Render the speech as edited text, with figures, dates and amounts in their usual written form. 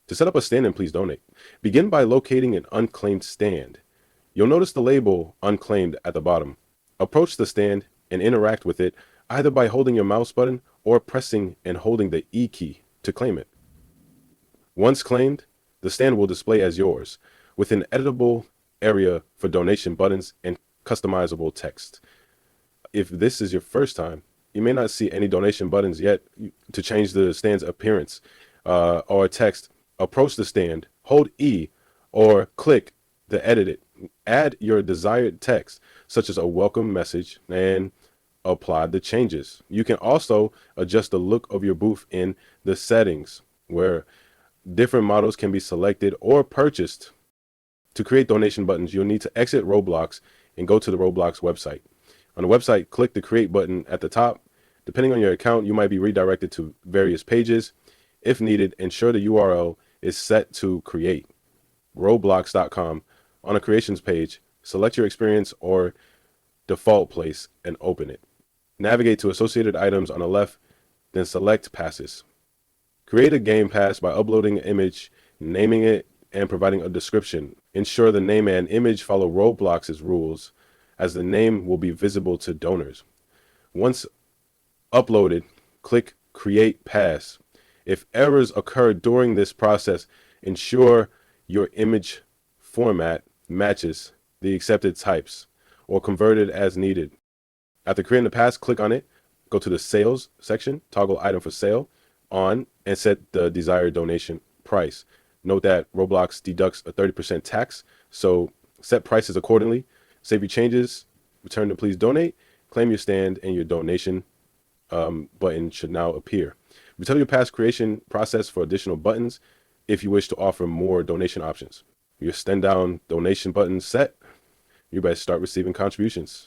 To set up a stand and please donate, begin by locating an unclaimed stand. You'll notice the label unclaimed at the bottom. Approach the stand and interact with it either by holding your mouse button or pressing and holding the E key to claim it. Once claimed, the stand will display as yours with an editable area for donation buttons and customizable text. If this is your first time, you may not see any donation buttons yet. To change the stand's appearance or text, approach the stand, hold E, or click the edit it. Add your desired text, such as a welcome message, and apply the changes. You can also adjust the look of your booth in the settings, where different models can be selected or purchased. To create donation buttons, you'll need to exit Roblox and go to the Roblox website. On the website, click the Create button at the top. Depending on your account, you might be redirected to various pages. If needed, ensure the URL is set to create. Roblox.com. On a creations page, select your experience or default place and open it. Navigate to associated items on the left, then select passes. Create a game pass by uploading an image, naming it, and providing a description. Ensure the name and image follow Roblox's rules, as the name will be visible to donors. Once uploaded, click Create Pass. If errors occur during this process, ensure your image format matches the accepted types or convert it as needed. After creating the pass, click on it, go to the Sales section, toggle Item for Sale on, and set the desired donation price. Note that Roblox deducts a 30% tax, so set prices accordingly. Save your changes, return to please donate, claim your stand, and your donation button should now appear. Review your past creation process for additional buttons if you wish to offer more donation options. Your stand down donation button set, you better start receiving contributions.